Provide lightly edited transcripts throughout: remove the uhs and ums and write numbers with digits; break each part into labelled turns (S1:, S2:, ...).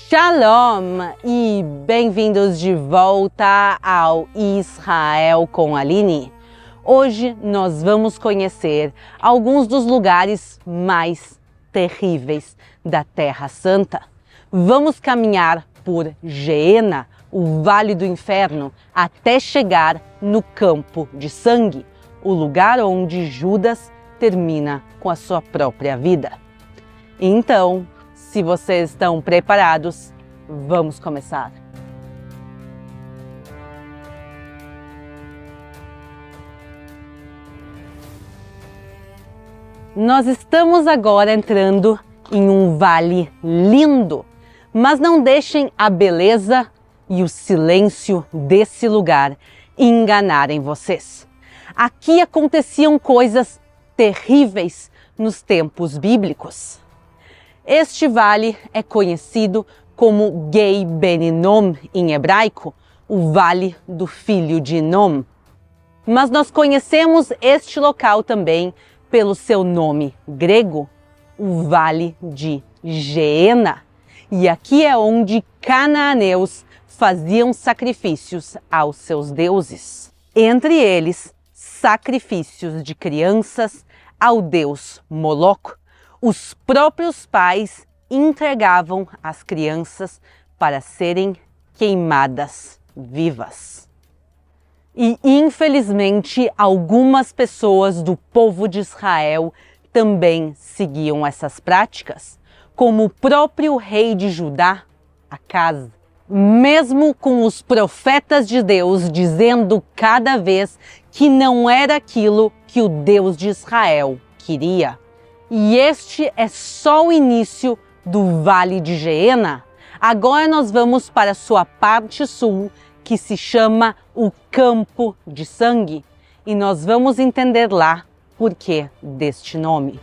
S1: Shalom e bem-vindos de volta ao Israel com Aline. Hoje nós vamos conhecer alguns dos lugares mais terríveis da Terra Santa. Vamos caminhar por Geena, o Vale do Inferno, até chegar no Campo de Sangue, o lugar onde Judas termina com a sua própria vida. Então, se vocês estão preparados, vamos começar. Nós estamos agora entrando em um vale lindo, mas não deixem a beleza e o silêncio desse lugar enganarem vocês. Aqui aconteciam coisas terríveis nos tempos bíblicos. Este vale é conhecido como Gei Ben Hinnom em hebraico, o Vale do Filho de Hinnom. Mas nós conhecemos este local também pelo seu nome grego, o Vale de Geena. E aqui é onde cananeus faziam sacrifícios aos seus deuses. Entre eles, sacrifícios de crianças ao deus Moloco. Os próprios pais entregavam as crianças para serem queimadas vivas. E, infelizmente, algumas pessoas do povo de Israel também seguiam essas práticas, como o próprio rei de Judá, Acaz. Mesmo com os profetas de Deus dizendo cada vez que não era aquilo que o Deus de Israel queria. E este é só o início do Vale de Geena. Agora nós vamos para a sua parte sul, que se chama o Campo de Sangue. E nós vamos entender lá por que deste nome.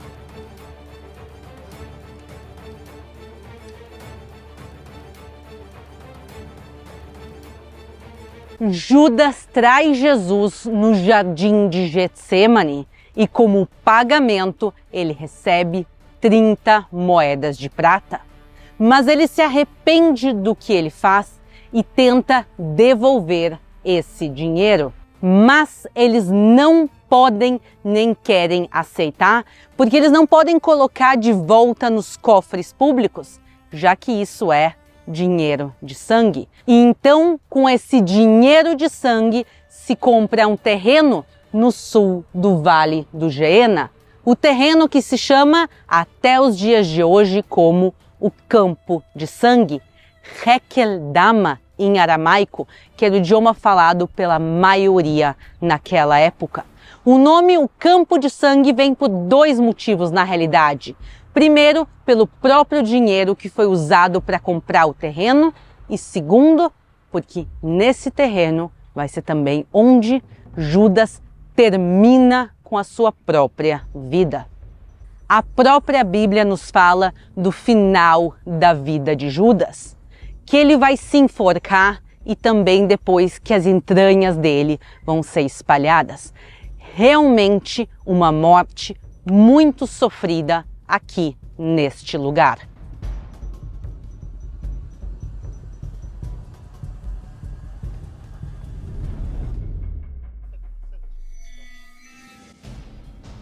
S1: Judas traz Jesus no jardim de Getsêmani e, como pagamento, ele recebe 30 moedas de prata. Mas ele se arrepende do que ele faz e tenta devolver esse dinheiro. Mas eles não podem nem querem aceitar, porque eles não podem colocar de volta nos cofres públicos, já que isso é dinheiro de sangue. E então, com esse dinheiro de sangue, se compra um terreno no sul do Vale do Geena, o terreno que se chama até os dias de hoje como o Campo de Sangue, Hekel Dama em aramaico, que era o idioma falado pela maioria naquela época. O nome o Campo de Sangue vem por dois motivos na realidade. Primeiro, pelo próprio dinheiro que foi usado para comprar o terreno, e segundo, porque nesse terreno vai ser também onde Judas termina com a sua própria vida. A própria Bíblia nos fala do final da vida de Judas, que ele vai se enforcar e também depois que as entranhas dele vão ser espalhadas. Realmente uma morte muito sofrida aqui neste lugar.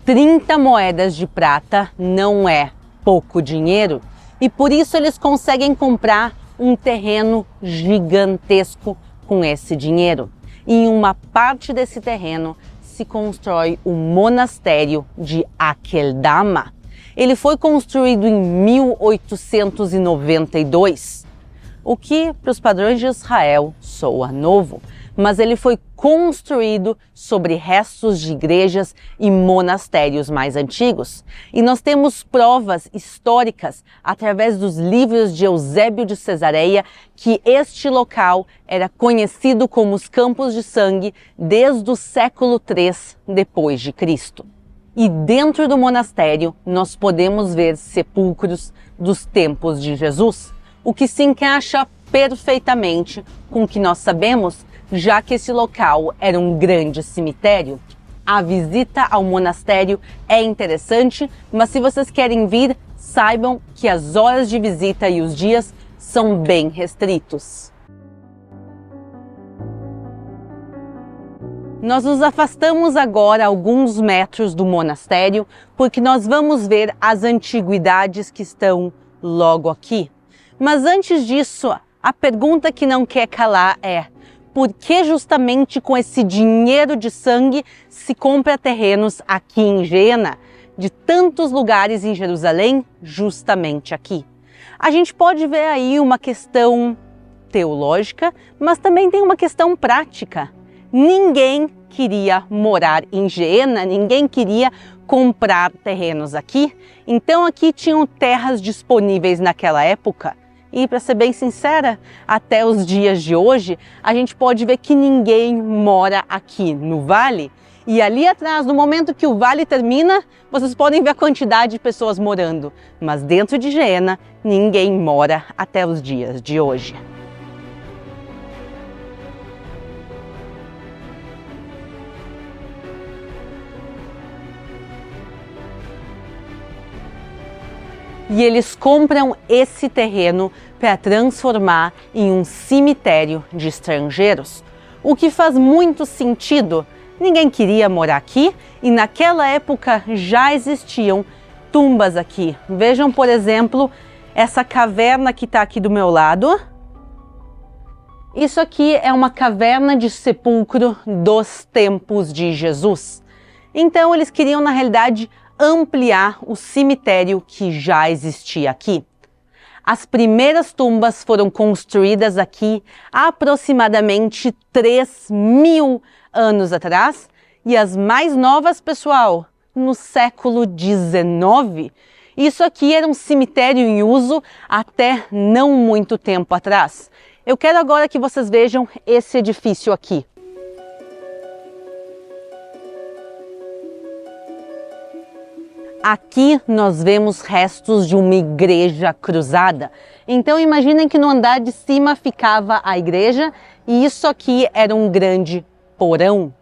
S1: $30 moedas de prata não é pouco dinheiro e por isso eles conseguem comprar um terreno gigantesco com esse dinheiro. E em uma parte desse terreno se constrói o monastério de Akeldama. Ele foi construído em 1892, o que para os padrões de Israel soa novo. Mas ele foi construído sobre restos de igrejas e monastérios mais antigos. E nós temos provas históricas, através dos livros de Eusébio de Cesareia, que este local era conhecido como os Campos de Sangue desde o século III depois de Cristo. E dentro do monastério nós podemos ver sepulcros dos tempos de Jesus, o que se encaixa perfeitamente com o que nós sabemos, já que esse local era um grande cemitério. A visita ao monastério é interessante, mas se vocês querem vir, saibam que as horas de visita e os dias são bem restritos. Nós nos afastamos agora alguns metros do monastério, porque nós vamos ver as antiguidades que estão logo aqui. Mas antes disso, a pergunta que não quer calar é: por que justamente com esse dinheiro de sangue se compra terrenos aqui em Geena, de tantos lugares em Jerusalém, justamente aqui? A gente pode ver aí uma questão teológica, mas também tem uma questão prática. Ninguém queria morar em Geena, ninguém queria comprar terrenos aqui. Então aqui tinham terras disponíveis naquela época. E para ser bem sincera, até os dias de hoje, a gente pode ver que ninguém mora aqui no vale. E ali atrás, no momento que o vale termina, vocês podem ver a quantidade de pessoas morando. Mas dentro de Geena, ninguém mora até os dias de hoje. E eles compram esse terreno para transformar em um cemitério de estrangeiros, o que faz muito sentido. Ninguém queria morar aqui e naquela época já existiam tumbas aqui. Vejam, por exemplo, essa caverna que está aqui do meu lado. Isso aqui é uma caverna de sepulcro dos tempos de Jesus. Então eles queriam, na realidade, ampliar o cemitério que já existia aqui. As primeiras tumbas foram construídas aqui há aproximadamente 3.000 anos atrás e as mais novas, pessoal, no século XIX. Isso aqui era um cemitério em uso até não muito tempo atrás. Eu quero agora que vocês vejam esse edifício aqui. Aqui nós vemos restos de uma igreja cruzada. Então imaginem que no andar de cima ficava a igreja e isso aqui era um grande porão.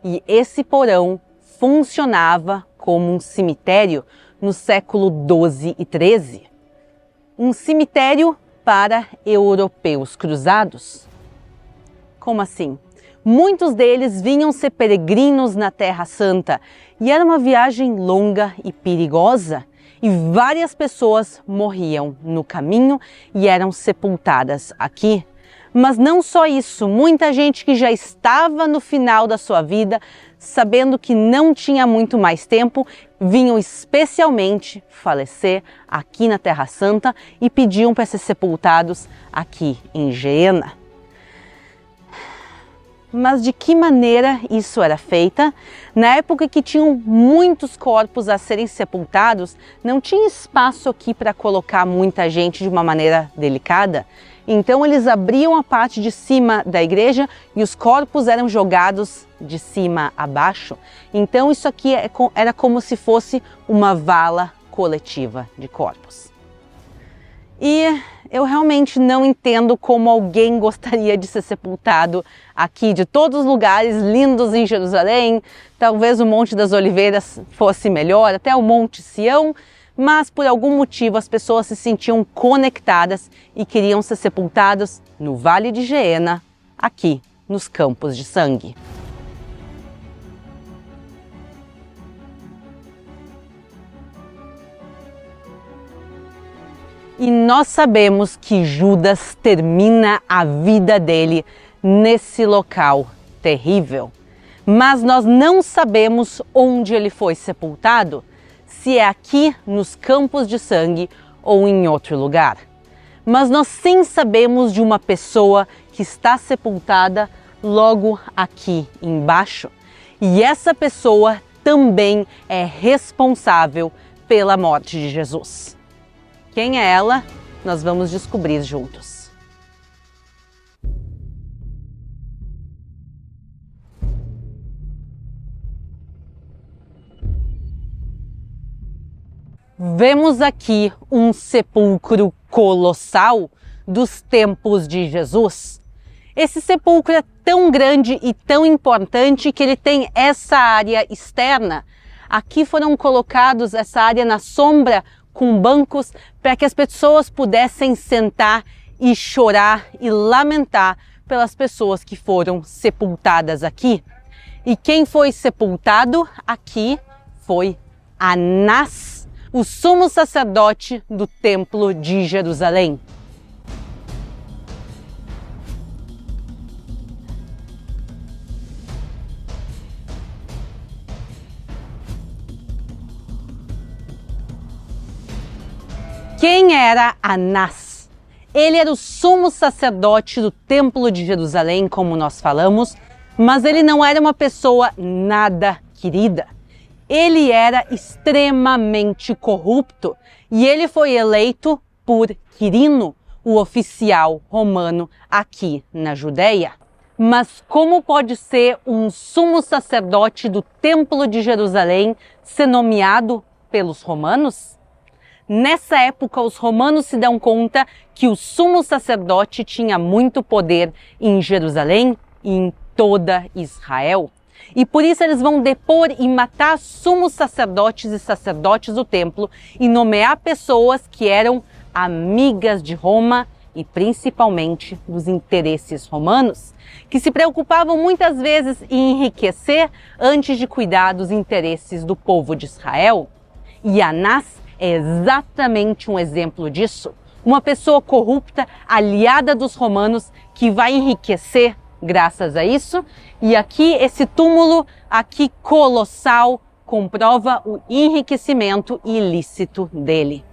S1: E esse porão funcionava como um cemitério no século XII e XIII. Um cemitério para europeus cruzados. Como assim? Muitos deles vinham ser peregrinos na Terra Santa e era uma viagem longa e perigosa e várias pessoas morriam no caminho e eram sepultadas aqui. Mas não só isso, muita gente que já estava no final da sua vida, sabendo que não tinha muito mais tempo, vinham especialmente falecer aqui na Terra Santa e pediam para ser sepultados aqui em Geena. Mas de que maneira isso era feita? Na época que tinham muitos corpos a serem sepultados, não tinha espaço aqui para colocar muita gente de uma maneira delicada. Então eles abriam a parte de cima da igreja e os corpos eram jogados de cima a baixo. Então isso aqui era como se fosse uma vala coletiva de corpos. E eu realmente não entendo como alguém gostaria de ser sepultado aqui, de todos os lugares lindos em Jerusalém. Talvez o Monte das Oliveiras fosse melhor, até o Monte Sião, mas por algum motivo as pessoas se sentiam conectadas e queriam ser sepultados no Vale de Geena, aqui nos Campos de Sangue. E nós sabemos que Judas termina a vida dele nesse local terrível. Mas nós não sabemos onde ele foi sepultado, se é aqui nos Campos de Sangue ou em outro lugar. Mas nós sim sabemos de uma pessoa que está sepultada logo aqui embaixo. E essa pessoa também é responsável pela morte de Jesus. Quem é ela? Nós vamos descobrir juntos. Vemos aqui um sepulcro colossal dos tempos de Jesus. Esse sepulcro é tão grande e tão importante que ele tem essa área externa. Aqui foram colocados essa área na sombra com bancos para que as pessoas pudessem sentar e chorar e lamentar pelas pessoas que foram sepultadas aqui. E quem foi sepultado aqui foi Anás, o sumo sacerdote do Templo de Jerusalém. Quem era Anás? Ele era o sumo sacerdote do Templo de Jerusalém, como nós falamos, mas ele não era uma pessoa nada querida. Ele era extremamente corrupto e ele foi eleito por Quirino, o oficial romano aqui na Judéia. Mas como pode ser um sumo sacerdote do Templo de Jerusalém ser nomeado pelos romanos? Nessa época, os romanos se dão conta que o sumo sacerdote tinha muito poder em Jerusalém e em toda Israel. E por isso eles vão depor e matar sumos sacerdotes e sacerdotes do templo e nomear pessoas que eram amigas de Roma e principalmente dos interesses romanos, que se preocupavam muitas vezes em enriquecer antes de cuidar dos interesses do povo de Israel. E Anás é exatamente um exemplo disso. Uma pessoa corrupta, aliada dos romanos, que vai enriquecer graças a isso. E aqui, esse túmulo aqui colossal comprova o enriquecimento ilícito dele.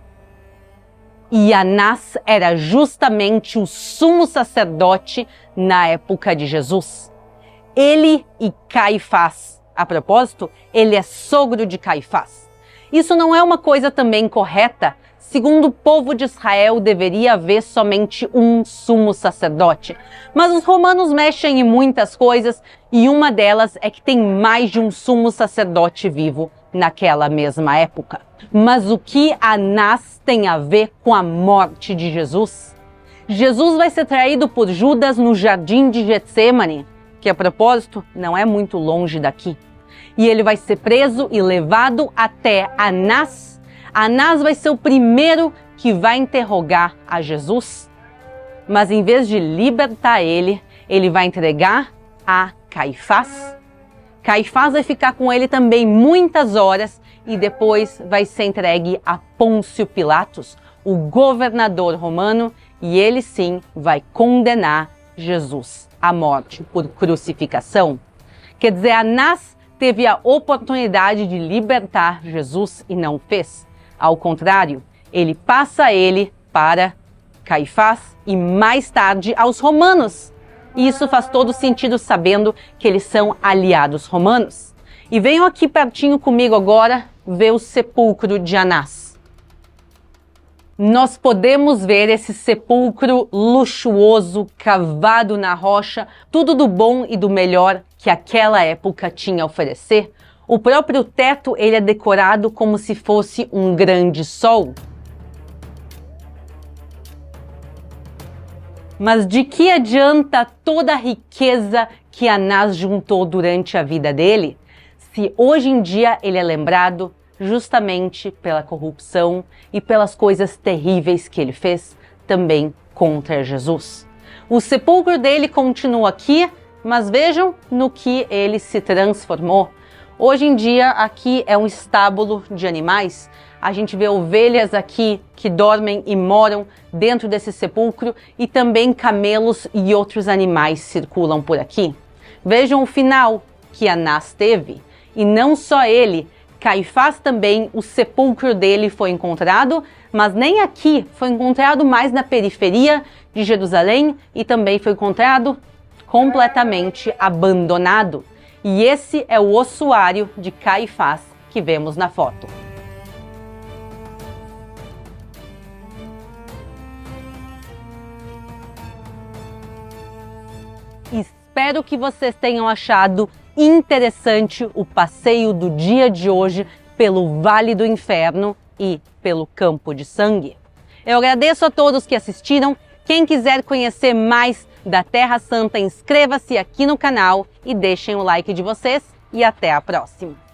S1: E Anás era justamente o sumo sacerdote na época de Jesus. Ele e Caifás, a propósito, ele é sogro de Caifás. Isso não é uma coisa também correta. Segundo o povo de Israel, deveria haver somente um sumo sacerdote. Mas os romanos mexem em muitas coisas e uma delas é que tem mais de um sumo sacerdote vivo naquela mesma época. Mas o que Anás tem a ver com a morte de Jesus? Jesus vai ser traído por Judas no jardim de Getsêmani, que a propósito não é muito longe daqui. E ele vai ser preso e levado até Anás. Anás vai ser o primeiro que vai interrogar a Jesus. Mas em vez de libertar ele, ele vai entregar a Caifás. Caifás vai ficar com ele também muitas horas e depois vai ser entregue a Pôncio Pilatos, o governador romano, e ele sim vai condenar Jesus à morte por crucificação. Quer dizer, Anás teve a oportunidade de libertar Jesus e não fez. Ao contrário, ele passa ele para Caifás e mais tarde aos romanos. E isso faz todo sentido sabendo que eles são aliados romanos. E venham aqui pertinho comigo agora ver o sepulcro de Anás. Nós podemos ver esse sepulcro luxuoso, cavado na rocha, tudo do bom e do melhor que aquela época tinha a oferecer. O próprio teto ele é decorado como se fosse um grande sol. Mas de que adianta toda a riqueza que Anás juntou durante a vida dele, se hoje em dia ele é lembrado justamente pela corrupção e pelas coisas terríveis que ele fez também contra Jesus? O sepulcro dele continua aqui, mas vejam no que ele se transformou. Hoje em dia aqui é um estábulo de animais. A gente vê ovelhas aqui que dormem e moram dentro desse sepulcro e também camelos e outros animais circulam por aqui. Vejam o final que Anás teve. E não só ele, Caifás também, o sepulcro dele foi encontrado, mas nem aqui, foi encontrado mais na periferia de Jerusalém e também foi encontrado completamente abandonado. E esse é o ossuário de Caifás que vemos na foto. Espero que vocês tenham achado interessante o passeio do dia de hoje pelo Vale do Inferno e pelo Campo de Sangue. Eu agradeço a todos que assistiram. Quem quiser conhecer mais da Terra Santa, inscreva-se aqui no canal e deixem o like de vocês e até a próxima.